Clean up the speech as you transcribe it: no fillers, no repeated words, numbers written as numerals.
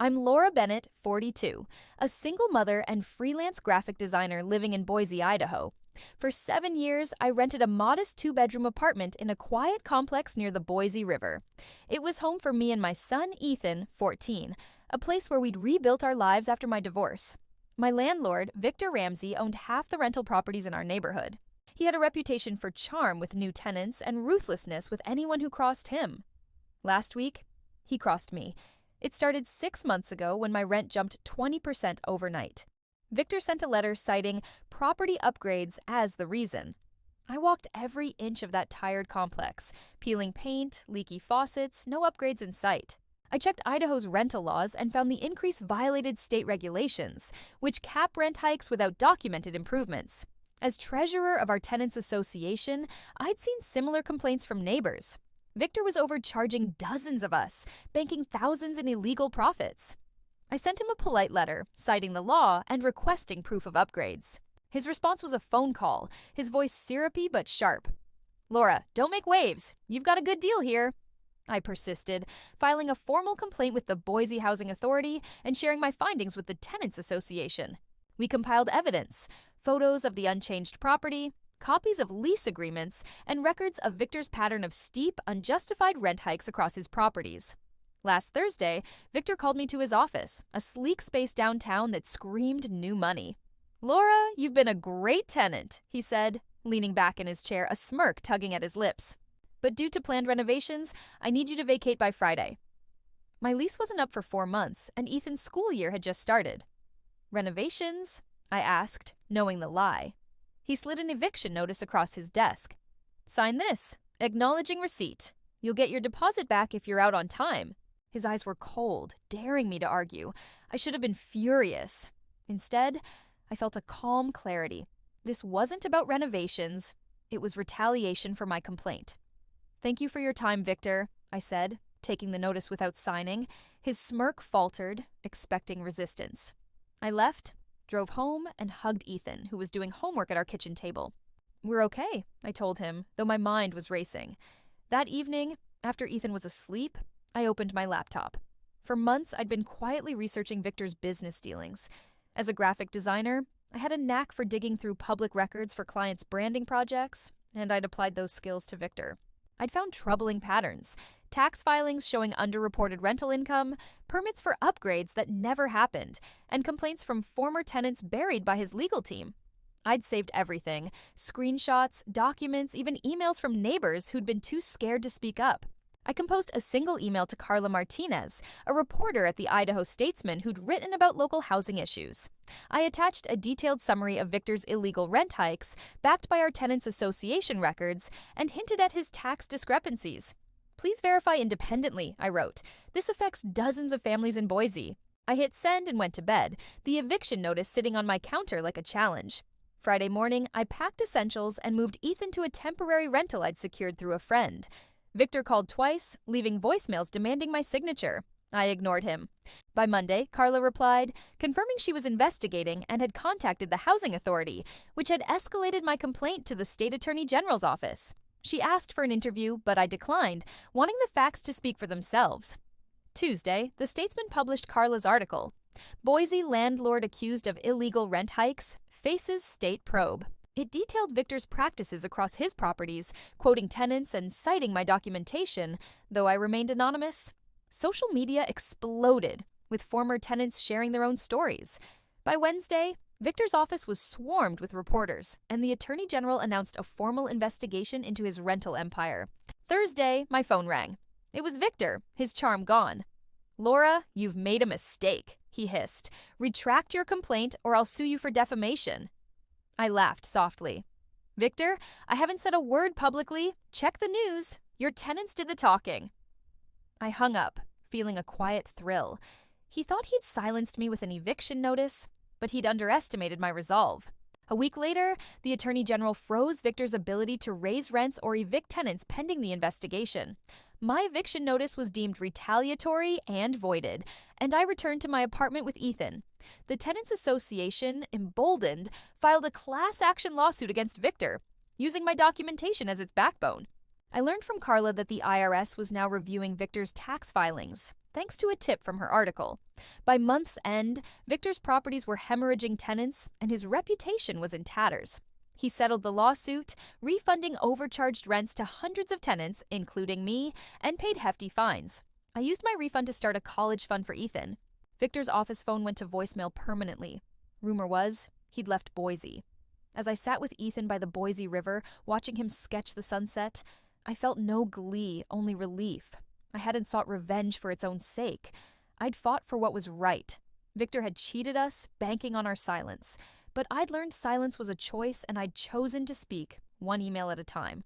I'm Laura Bennett, 42, a single mother and freelance graphic designer living in Boise, Idaho. For 7 years, I rented a modest two-bedroom apartment in a quiet complex near the Boise River. It was home for me and my son, Ethan, 14, a place where we'd rebuilt our lives after my divorce. My landlord, Victor Ramsey, owned half the rental properties in our neighborhood. He had a reputation for charm with new tenants and ruthlessness with anyone who crossed him. Last week, he crossed me. It started 6 months ago when my rent jumped 20% overnight. Victor sent a letter citing property upgrades as the reason. I walked every inch of that tired complex, peeling paint, leaky faucets, no upgrades in sight. I checked Idaho's rental laws and found the increase violated state regulations, which cap rent hikes without documented improvements. As treasurer of our tenants association, I'd seen similar complaints from neighbors. Victor was overcharging dozens of us, banking thousands in illegal profits. I sent him a polite letter, citing the law and requesting proof of upgrades. His response was a phone call, his voice syrupy but sharp. "Laura, don't make waves. You've got a good deal here." I persisted, filing a formal complaint with the Boise Housing Authority and sharing my findings with the Tenants Association. We compiled evidence, photos of the unchanged property, copies of lease agreements, and records of Victor's pattern of steep, unjustified rent hikes across his properties. Last Thursday, Victor called me to his office, a sleek space downtown that screamed new money. "Laura, you've been a great tenant," he said, leaning back in his chair, a smirk tugging at his lips. "But due to planned renovations, I need you to vacate by Friday." My lease wasn't up for 4 months, and Ethan's school year had just started. "Renovations?" I asked, knowing the lie. He slid an eviction notice across his desk. "Sign this, acknowledging receipt. You'll get your deposit back if you're out on time." His eyes were cold, daring me to argue. I should have been furious. Instead, I felt a calm clarity. This wasn't about renovations. It was retaliation for my complaint. "Thank you for your time, Victor," I said, taking the notice without signing. His smirk faltered, expecting resistance. I left, drove home, and hugged Ethan, who was doing homework at our kitchen table. "We're okay," I told him, though my mind was racing. That evening, after Ethan was asleep, I opened my laptop. For months, I'd been quietly researching Victor's business dealings. As a graphic designer, I had a knack for digging through public records for clients' branding projects, and I'd applied those skills to Victor. I'd found troubling patterns: tax filings showing underreported rental income, permits for upgrades that never happened, and complaints from former tenants buried by his legal team. I'd saved everything: screenshots, documents, even emails from neighbors who'd been too scared to speak up. I composed a single email to Carla Martinez, a reporter at the Idaho Statesman who'd written about local housing issues. I attached a detailed summary of Victor's illegal rent hikes, backed by our Tenants Association records, and hinted at his tax discrepancies. "Please verify independently," I wrote. "This affects dozens of families in Boise." I hit send and went to bed, the eviction notice sitting on my counter like a challenge. Friday morning, I packed essentials and moved Ethan to a temporary rental I'd secured through a friend. Victor called twice, leaving voicemails demanding my signature. I ignored him. By Monday, Carla replied, confirming she was investigating and had contacted the Housing Authority, which had escalated my complaint to the State Attorney General's office. She asked for an interview, but I declined, wanting the facts to speak for themselves. Tuesday, the Statesman published Carla's article. Boise landlord accused of illegal rent hikes faces state probe. It detailed Victor's practices across his properties, quoting tenants and citing my documentation, though I remained anonymous. Social media exploded, with former tenants sharing their own stories. By Wednesday, Victor's office was swarmed with reporters, and the Attorney General announced a formal investigation into his rental empire. Thursday, my phone rang. It was Victor, his charm gone. "Laura, you've made a mistake," he hissed. "Retract your complaint or I'll sue you for defamation." I laughed softly. "Victor, I haven't said a word publicly. Check the news. Your tenants did the talking." I hung up, feeling a quiet thrill. He thought he'd silenced me with an eviction notice, but he'd underestimated my resolve. A week later, the Attorney General froze Victor's ability to raise rents or evict tenants pending the investigation. My eviction notice was deemed retaliatory and voided, and I returned to my apartment with Ethan. The Tenants Association, emboldened, filed a class action lawsuit against Victor, using my documentation as its backbone. I learned from Carla that the IRS was now reviewing Victor's tax filings. thanks to a tip from her article. By month's end, Victor's properties were hemorrhaging tenants, and his reputation was in tatters. He settled the lawsuit, refunding overcharged rents to hundreds of tenants, including me, and paid hefty fines. I used my refund to start a college fund for Ethan. Victor's office phone went to voicemail permanently. Rumor was, he'd left Boise. As I sat with Ethan by the Boise River, watching him sketch the sunset, I felt no glee, only relief. I hadn't sought revenge for its own sake. I'd fought for what was right. Victor had cheated us, banking on our silence. But I'd learned silence was a choice, and I'd chosen to speak, one email at a time.